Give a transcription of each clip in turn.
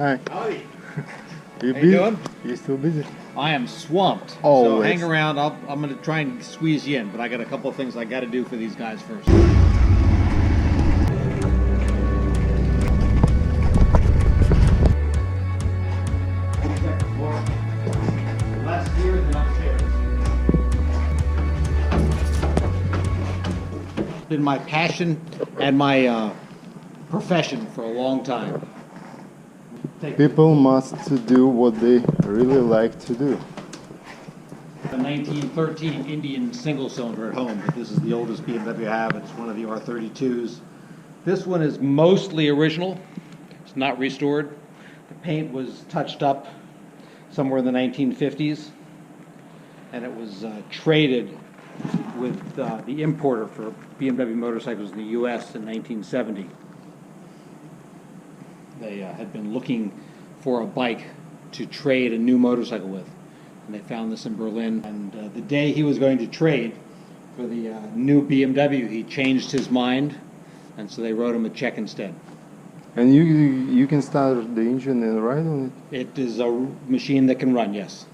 Hi. Howdy. You How busy? you doing? You still busy? I am swamped. Always. So hang around. I'm going to try and squeeze you in, but I got a couple of things I got to do for these guys first. Less here than upstairs. Been my passion and my profession for a long time. People must do what they really like to do. A 1913 Indian single cylinder at home, but this is the oldest BMW I have. It's one of the R32s. This one is mostly original. It's not restored. The paint was touched up somewhere in the 1950s, and it was traded with the importer for BMW motorcycles in the U.S. in 1970. They had been looking for a bike to trade a new motorcycle with, and they found this in Berlin. And the day he was going to trade for the new BMW, he changed his mind, and so they wrote him a check instead. And you can start the engine and ride on it? It is a machine that can run, yes.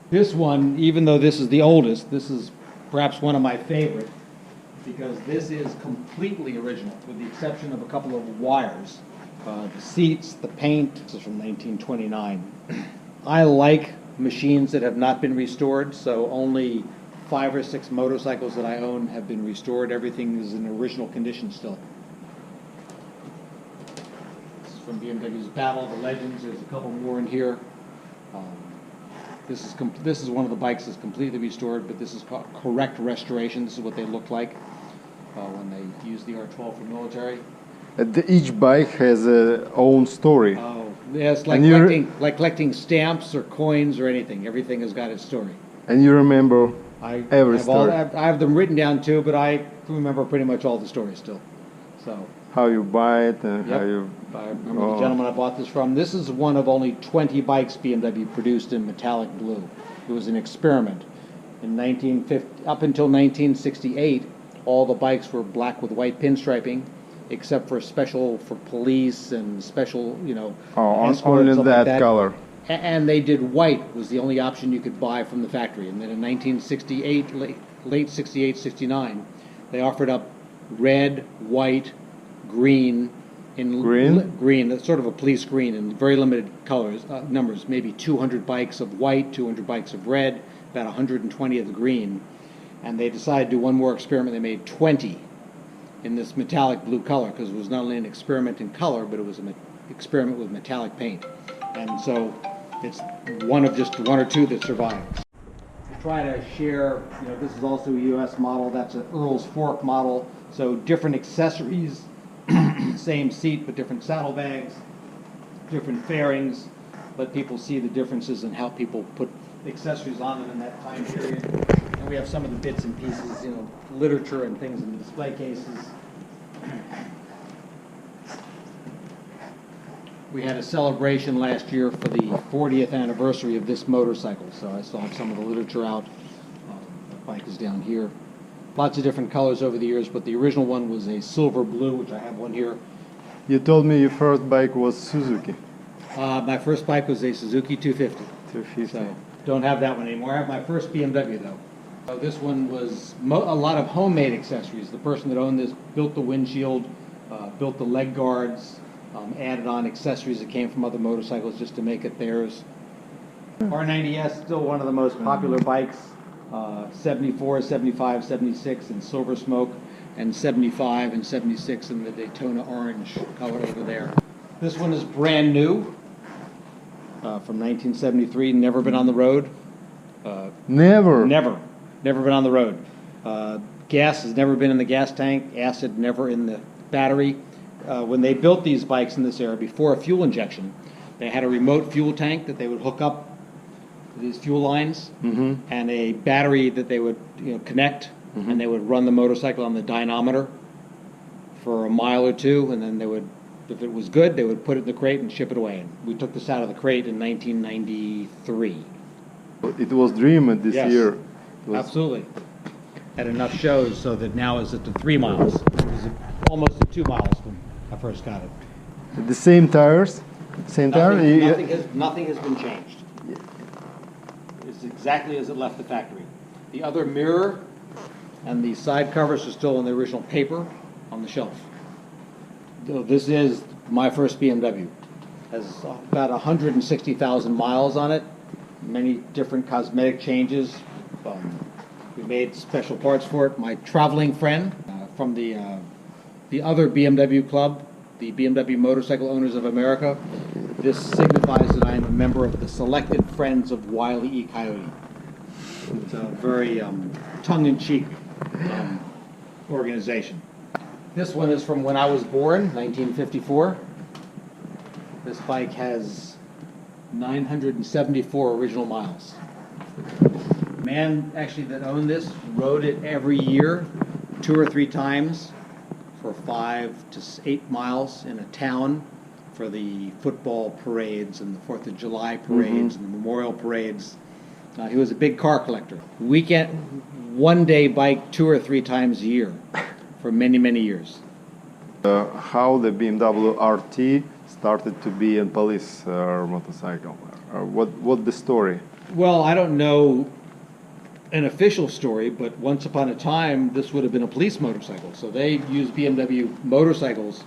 This one, even though this is the oldest, this is perhaps one of my favorite, because this is completely original, with the exception of a couple of wires. The seats, the paint, this is from 1929. I like machines that have not been restored, so only 5 or 6 motorcycles that I own have been restored. Everything is in original condition still. This is from BMW's Battle of the Legends. There's a couple more in here. This is one of the bikes that's completely restored, but this is called correct restoration. This is what they look like when they use the R12 for military. Each bike has its own story. Oh, yeah, it's like collecting stamps or coins or anything. Everything has got its story. And you remember every story. I have them written down too, but I remember pretty much all the stories still. So how you buy it and yep. how you... I remember the gentleman I bought this from. This is one of only 20 bikes BMW produced in metallic blue. It was an experiment. In 1950, up until 1968, all the bikes were black with white pinstriping, except for special for police and special, only that color. And they did white was the only option you could buy from the factory. And then in 1968, late 68, 69, they offered up red, white, green, green, that's sort of a police green in very limited colors, numbers, maybe 200 bikes of white, 200 bikes of red, about 120 of the green. And they decided to do one more experiment. They made 20 in this metallic blue color, because it was not only an experiment in color, but it was an experiment with metallic paint. And so it's one of just one or two that survived. To try to share, this is also a US model, that's an Earl's Fork model, so different accessories, same seat but different saddlebags, different fairings, let people see the differences in how people put accessories on them in that time period. And we have some of the bits and pieces, literature and things in the display cases. We had a celebration last year for the 40th anniversary of this motorcycle, so I still have some of the literature out. The bike is down here. Lots of different colors over the years, but the original one was a silver blue, which I have one here. You told me your first bike was Suzuki. My first bike was a Suzuki 250. 250. So don't have that one anymore. I have my first BMW though. So this one was a lot of homemade accessories. The person that owned this built the windshield, built the leg guards, added on accessories that came from other motorcycles just to make it theirs. R90S, still one of the most popular bikes. 74, 75, 76 in silver smoke, and 75 and 76 in the Daytona orange color over there. This one is brand new, from 1973, never been on the road. Never been on the road. Gas has never been in the gas tank, acid never in the battery. When they built these bikes in this era, before a fuel injection, they had a remote fuel tank that they would hook up to these fuel lines, and a battery that they would connect, and they would run the motorcycle on the dynamometer for a mile or two, and then they would, if it was good, they would put it in the crate and ship it away. And we took this out of the crate in 1993. It was dreamed this year. Absolutely. Had enough shows so that now it's at the 3 miles. It was almost at 2 miles when I first got it. The same tires? Same tire? You- Nothing has been changed. It's exactly as it left the factory. The other mirror and the side covers are still in the original paper on the shelf. So this is my first BMW. Has about 160,000 miles on it. Many different cosmetic changes. We made special parts for it. My traveling friend from the other BMW club, the BMW Motorcycle Owners of America. This signifies that I am a member of the Selected Friends of Wile E. Coyote. It's a very tongue-in-cheek organization. This one is from when I was born, 1954. This bike has 974 original miles. The man actually that owned this rode it every year, 2 or 3 times for 5 to 8 miles in a town for the football parades and the 4th of July parades and the memorial parades. He was a big car collector. One-day bike 2 or 3 times a year for many, many years. How the BMW RT started to be a police motorcycle? What the story? Well, I don't know an official story, but once upon a time, this would have been a police motorcycle. So they used BMW motorcycles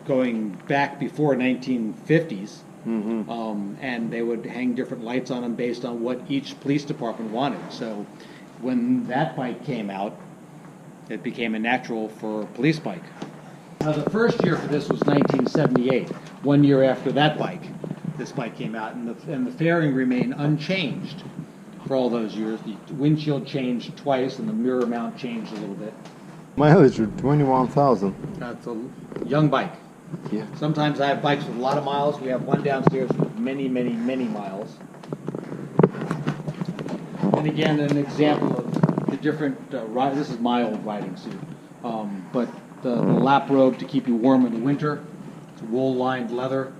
going back before 1950s, and they would hang different lights on them based on what each police department wanted. So when that bike came out, it became a natural for a police bike. Now, the first year for this was 1978. 1 year after that bike, this bike came out, and the fairing remained unchanged for all those years. The windshield changed twice, and the mirror mount changed a little bit. Mileage 21,000. That's a young bike. Yeah. Sometimes I have bikes with a lot of miles. We have one downstairs with many, many, many miles. And again, an example of the different this is my old riding suit, but the lap robe to keep you warm in the winter. It's wool-lined leather,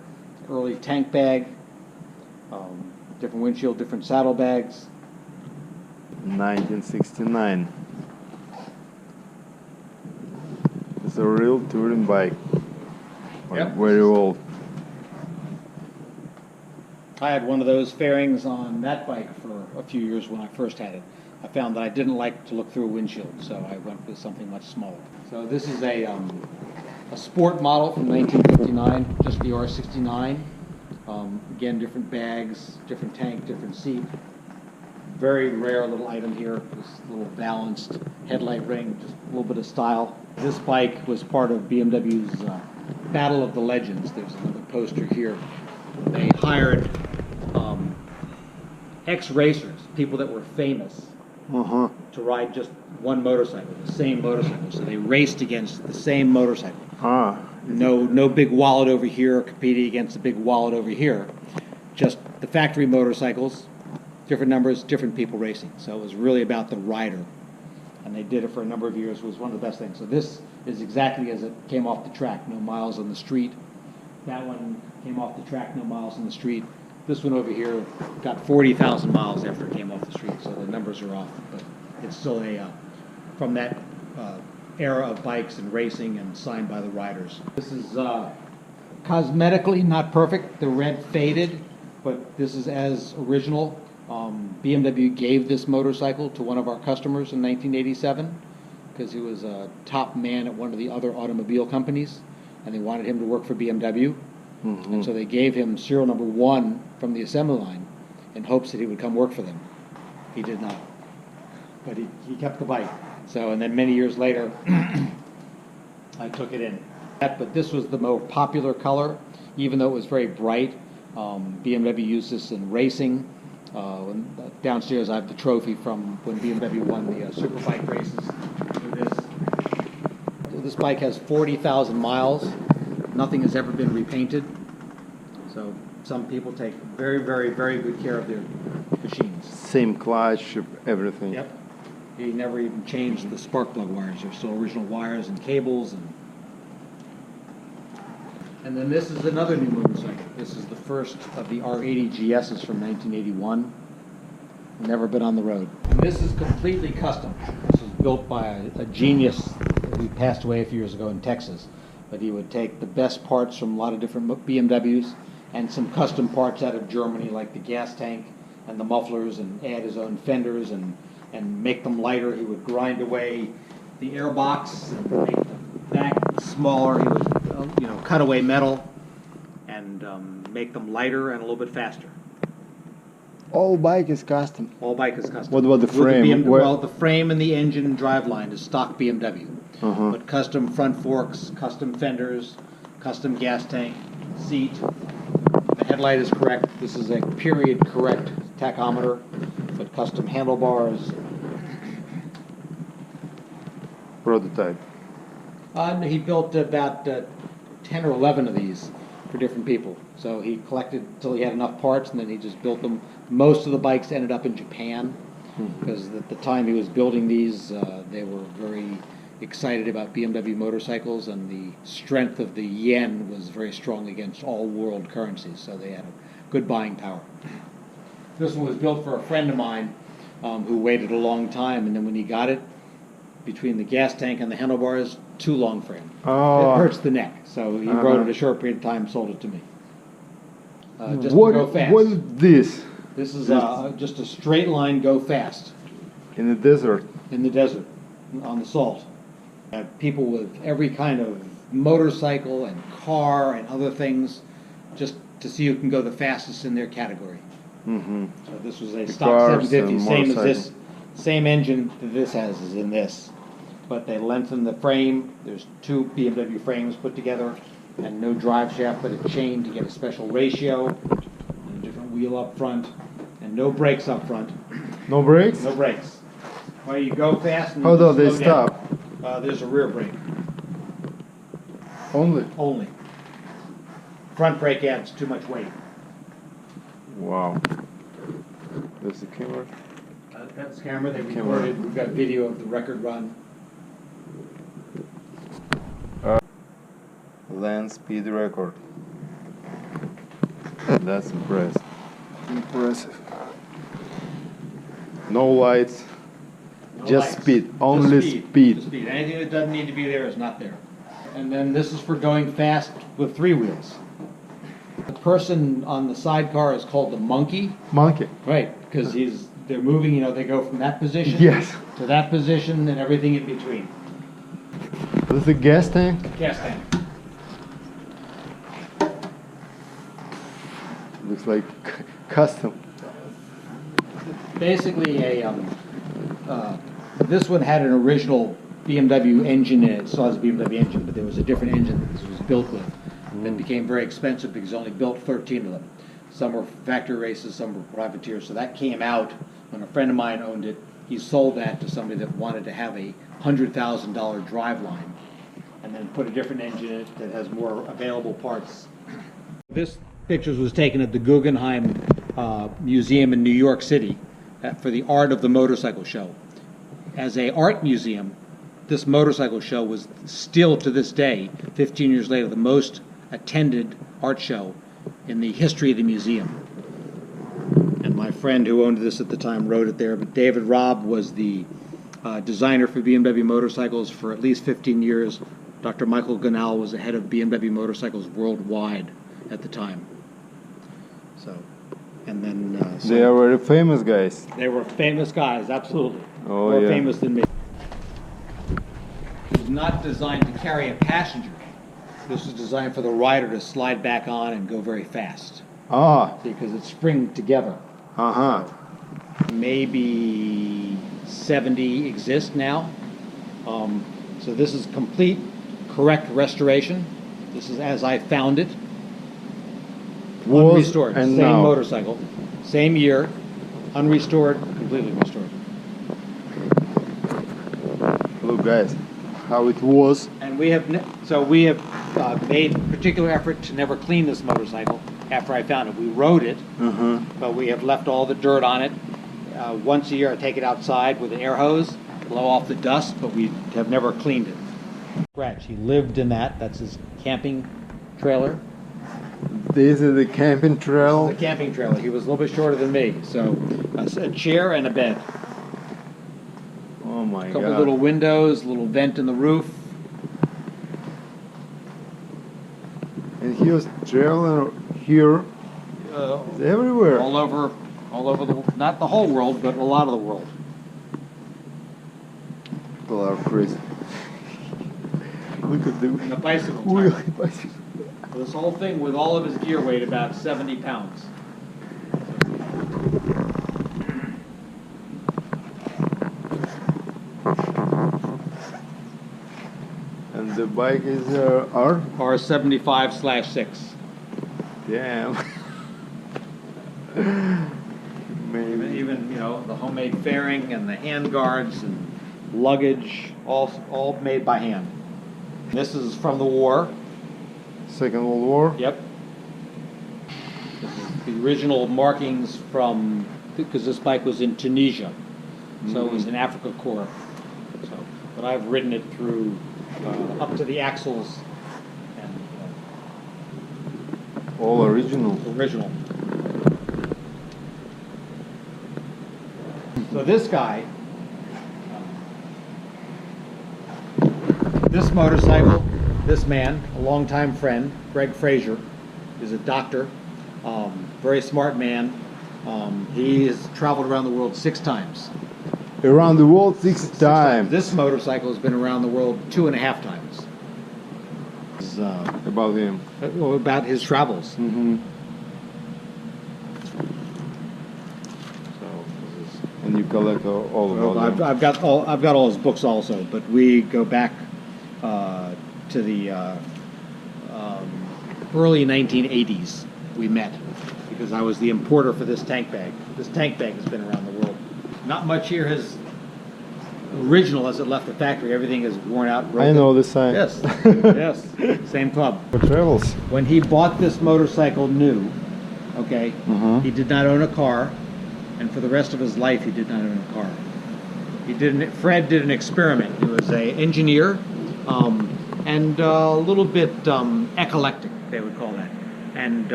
early tank bag, different windshield, different saddlebags. 1969. It's a real touring bike. Yep. Very old. I had one of those fairings on that bike for a few years when I first had it. I found that I didn't like to look through a windshield, so I went with something much smaller. So this is a sport model from 1959, just the R69. Again, different bags, different tank, different seat. Very rare little item here. This little balanced headlight ring, just a little bit of style. This bike was part of BMW's Battle of the Legends. There's another poster here. They hired ex-racers, people that were famous, to ride just one motorcycle, the same motorcycle. So they raced against the same motorcycle. No big wallet over here competing against a big wallet over here. Just the factory motorcycles, different numbers, different people racing. So it was really about the rider. And they did it for a number of years. It was one of the best things. So this is exactly as it came off the track. No miles on the street. That one came off the track, no miles on the street. This one over here got 40,000 miles after it came off the street, so the numbers are off. But it's still from that era of bikes and racing and signed by the riders. This is cosmetically not perfect. The red faded, but this is as original. BMW gave this motorcycle to one of our customers in 1987 because he was a top man at one of the other automobile companies, and they wanted him to work for BMW. And so they gave him serial number 1 from the assembly line in hopes that he would come work for them. He did not. But he kept the bike. So, and then many years later, I took it in. But this was the more popular color, even though it was very bright. BMW used this in racing. Downstairs I have the trophy from when BMW won the Superbike races for this. So this bike has 40,000 miles. Nothing has ever been repainted. So some people take very, very, very good care of their machines. Same clutch, everything. Yep. He never even changed the spark plug wires. They're still original wires and cables. And then this is another new motorcycle. This is the first of the R80 GSs from 1981. Never been on the road. And this is completely custom. This was built by a genius who passed away a few years ago in Texas. But he would take the best parts from a lot of different BMWs and some custom parts out of Germany, like the gas tank and the mufflers, and add his own fenders and make them lighter. He would grind away the airbox and make them back smaller. He would, cut away metal and make them lighter and a little bit faster. All bike is custom. All bike is custom. What about the With frame? well, the frame and the engine and driveline is stock BMW. Uh-huh. But custom front forks, custom fenders, custom gas tank, seat. The headlight is correct. This is a period correct tachometer, but custom handlebars. Prototype. He built about 10 or 11 of these for different people. So he collected until he had enough parts, and then he just built them. Most of the bikes ended up in Japan, because at the time he was building these, they were very excited about BMW motorcycles, and the strength of the yen was very strong against all world currencies, so they had a good buying power. This one was built for a friend of mine who waited a long time, and then when he got it, between the gas tank and the handlebars, too long for him. Oh. It hurts the neck, so he rode it a short period of time, sold it to me. Just What, to go fast. what is this? This is just a straight line go fast In the desert. in the desert, on the salt. People with every kind of motorcycle and car and other things, just to see who can go the fastest in their category. Mm-hmm. So this was a The stock cars 750, and same as this, motorcycle. same engine that this has is in this. But they lengthened the frame. There's two BMW frames put together, and no drive shaft, but a chain to get a special ratio, and a different wheel up front, and no brakes up front. No brakes? No brakes. Well, you go fast and How do you they slow down. stop? There's a rear brake Only? only. Front brake adds too much weight. Wow. There's the camera. That's the camera they Camera. recorded. We've got video of the record run. Land speed record. That's impressive. Impressive. No lights, No just lights. speed. Just Only speed. Just speed. Anything that doesn't need to be there is not there. And then this is for going fast with three wheels. The person on the sidecar is called the monkey. Monkey. Right, because they're moving, they go from that position Yes. to that position and everything in between. This is a gas tank. Gas tank. Looks like custom. Basically, this one had an original BMW engine in it. It still has a BMW engine, but there was a different engine that this was built with. It became very expensive because they only built 13 of them. Some were factory races, some were privateers. So that came out when a friend of mine owned it. He sold that to somebody that wanted to have a $100,000 driveline, and then put a different engine in it that has more available parts. This pictures was taken at the Guggenheim Museum in New York City for the Art of the Motorcycle Show. As a art museum, this motorcycle show was still to this day, 15 years later, the most attended art show in the history of the museum. And my friend who owned this at the time wrote it there. But David Robb was the designer for BMW motorcycles for at least 15 years. Dr. Michael Gonal was the head of BMW motorcycles worldwide at the time. So, and then They are very famous guys. they were famous guys, absolutely. Oh, More yeah. famous than me. It was not designed to carry a passenger. This was designed for the rider to slide back on and go very fast Ah. because it's spring together. Uh-huh. Maybe 70 exist now. So this is complete, correct restoration. This is as I found it. Was Unrestored. and Same now. motorcycle. Same year. Unrestored. Completely restored. Look, guys, how it was. And we have made particular effort to never clean this motorcycle after I found it. We rode it, Uh-huh. but we have left all the dirt on it. Once a year I take it outside with an air hose, blow off the dust, but we have never cleaned it. Scratch. He lived in that. That's his camping trailer. This is the camping trail. The camping trailer. He was a little bit shorter than me, so a chair and a bed. Oh my A couple God. little windows, little vent in the roof. And he was traveling here. It's everywhere. all over not the whole world, but a lot of the world. People are crazy. Look at the And the bicycle wheel. tire. This whole thing with all of his gear weighed about 70 pounds. And the bike is R? R75/6. Damn. Maybe. Even, the homemade fairing and the hand guards and luggage, all made by hand. This is from the war. Second World War? Yep. This is the original markings from, because this bike was in Tunisia, so it was in Africa Corps. So, but I've ridden it through up to the axles and All original. original. So this guy, this motorcycle, this man, a longtime friend, Greg Frazier, is a doctor, very smart man. He has traveled around the world 6 times. Around the world 6 times. This motorcycle has been around the world 2.5 times. It's, About him. about his travels. Mm-hmm. So this is, And you collect all about them. I've got all his books also, but we go back to the early 1980s. We met because I was the importer for this tank bag. This tank bag has been around the world. Not much here has original as it left the factory. Everything is worn out. Broken. I know the sign. Yes, yes, same club. For travels. When he bought this motorcycle new, okay, he did not own a car, and for the rest of his life he did not own a car. Fred did an experiment. He was an engineer, and a little bit eclectic, they would call that. And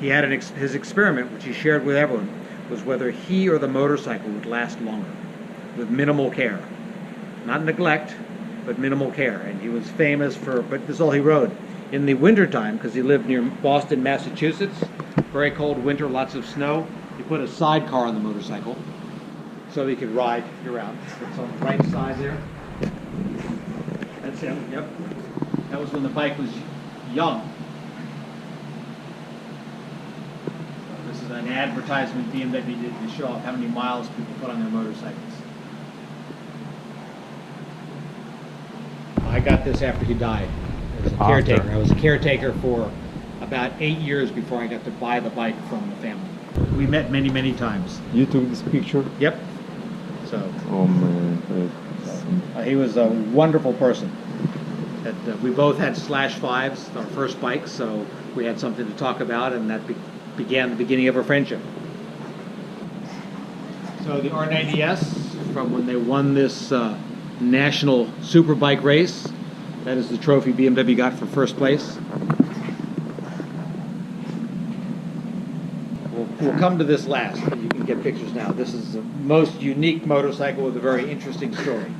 he had his experiment, which he shared with everyone, was whether he or the motorcycle would last longer, with minimal care. Not neglect, but minimal care. And he was famous for, but this is all he rode. In the wintertime, because he lived near Boston, Massachusetts, very cold winter, lots of snow, he put a sidecar on the motorcycle so he could ride around. It's on the right side there. That's him, yep. That was when the bike was young. This is an advertisement BMW did to show off how many miles people put on their motorcycles. I got this after he died. As a caretaker. I was a caretaker for about 8 years before I got to buy the bike from the family. We met many, many times. You took this picture? Yep. So Oh man. he was a wonderful person. We both had /5s, our first bikes, so we had something to talk about, and that began the beginning of our friendship. So the R90S, from when they won this national superbike race, that is the trophy BMW got for first place. We'll come to this last, but you can get pictures now. This is the most unique motorcycle with a very interesting story.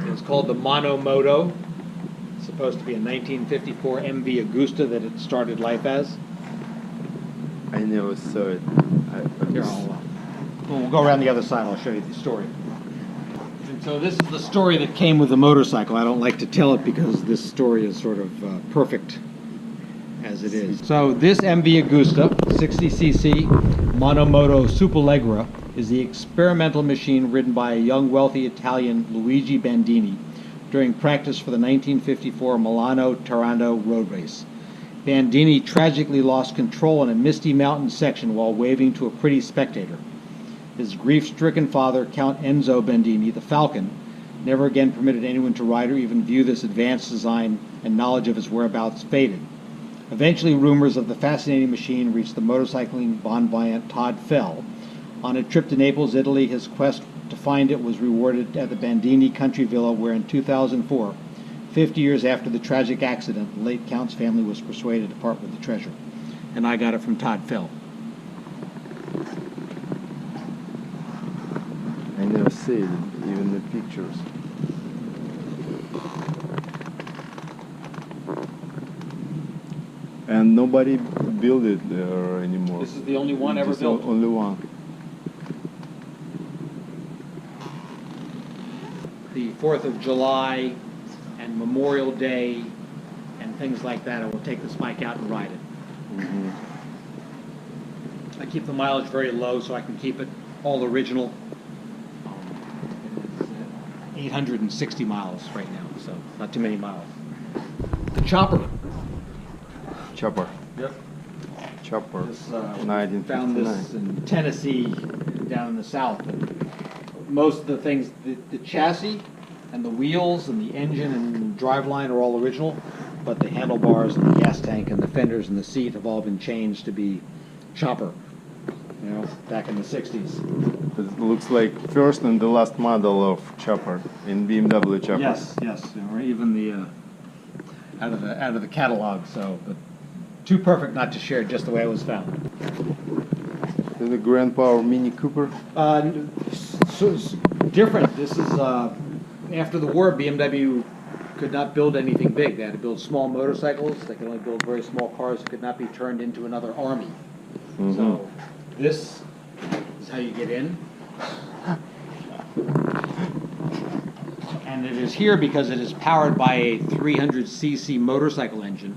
It's called the Monomoto. It's supposed to be a 1954 MV Agusta that it started life as. I never saw it. Here, we'll go around the other side. I'll show you the story. And so this is the story that came with the motorcycle. I don't like to tell it because this story is sort of perfect as it is. So this MV Agusta 60cc Monomoto Superleggera is the experimental machine ridden by a young wealthy Italian Luigi Bandini during practice for the 1954 Milano-Taranto road race. Bandini tragically lost control in a misty mountain section while waving to a pretty spectator. His grief-stricken father, Count Enzo Bandini, the Falcon, never again permitted anyone to ride or even view this advanced design, and knowledge of its whereabouts faded. Eventually, rumors of the fascinating machine reached the motorcycling bon vivant Todd Fell. On a trip to Naples, Italy, his quest to find it was rewarded at the Bandini country villa, where in 2004, 50 years after the tragic accident, the late Count's family was persuaded to part with the treasure. And I got it from Todd Fell. I never see it, even the pictures. And And nobody built it there anymore. This is the only one ever Just built. Only one. The 4th of July and Memorial Day and things like that, I will take this bike out and ride it. I keep the mileage very low so I can keep it all original. It is 860 miles right now, so not too many miles. The chopper. Chopper. Yep. Chopper. This, 1959. found this in Tennessee, down in the south. And most of the things, the chassis and the wheels and the engine and driveline are all original, but the handlebars and the gas tank and the fenders and the seat have all been changed to be chopper. You know, back in the 60s. It looks like first and the last model of chopper in BMW chopper. Yes, or even the out of the catalog. So, but too perfect not to share, just the way it was found. Is the Grand Power Mini Cooper? So it's different. This is after the war, BMW could not build anything big. They had to build small motorcycles. They could only build very small cars that could not be turned into another army. So this is how you get in. And it is here because it is powered by a 300cc motorcycle engine.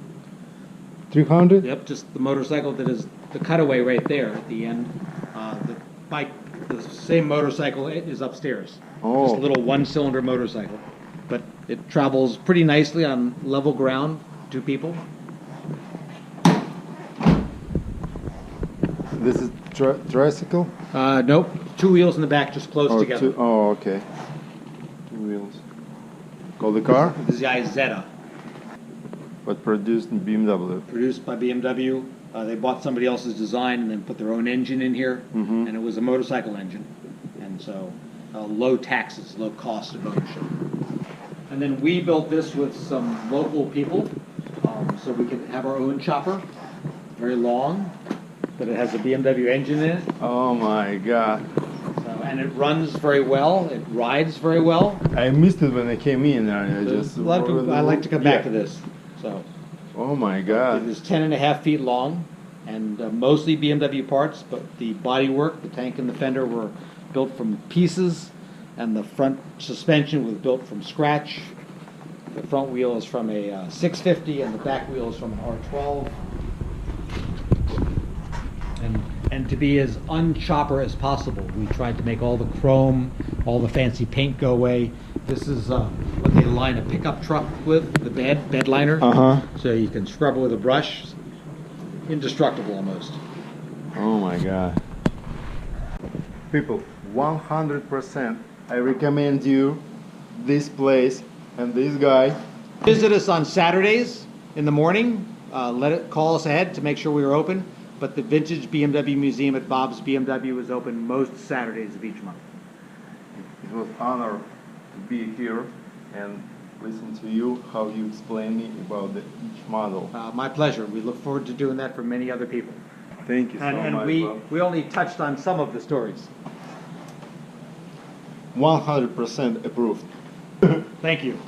300? Yep, just the motorcycle that is the cutaway right there at the end. The bike, the same motorcycle is upstairs. Oh. Just a little one-cylinder motorcycle. But it travels pretty nicely on level ground, 2 people. This is tricycle? Nope, 2 wheels in the back just close together. Oh, okay. 2 wheels. Called the car? This guy is Zeta, But produced in BMW. produced by BMW. They bought somebody else's design and then put their own engine in here, and it was a motorcycle engine. And so low taxes, low cost of ownership. And then we built this with some local people, so we could have our own chopper, very long, but it has a BMW engine in it. Oh my God. So, and it runs very well, it rides very well. I missed it when I came in. I A lot of people, I like to come back to this. So Oh my it God. is 10.5 feet long, and mostly BMW parts, but the bodywork, the tank and the fender were built from pieces, and the front suspension was built from scratch. The front wheel is from a 650, and the back wheel is from an R12. And to be as unchopper as possible, we tried to make all the chrome, all the fancy paint go away. This is what they line a pickup truck with, the bed liner. So you can scrub it with a brush. Indestructible almost. Oh my God. People, 100% I recommend you this place and this guy. Visit us on Saturdays in the morning. Call us ahead to make sure we are open. But the Vintage BMW Museum at Bob's BMW is open most Saturdays of each month. It was an honor to be here and listen to you, how you explain me about each model. My pleasure. We look forward to doing that for many other people. Thank you so And much. we only touched on some of the stories. 100% approved. Thank you.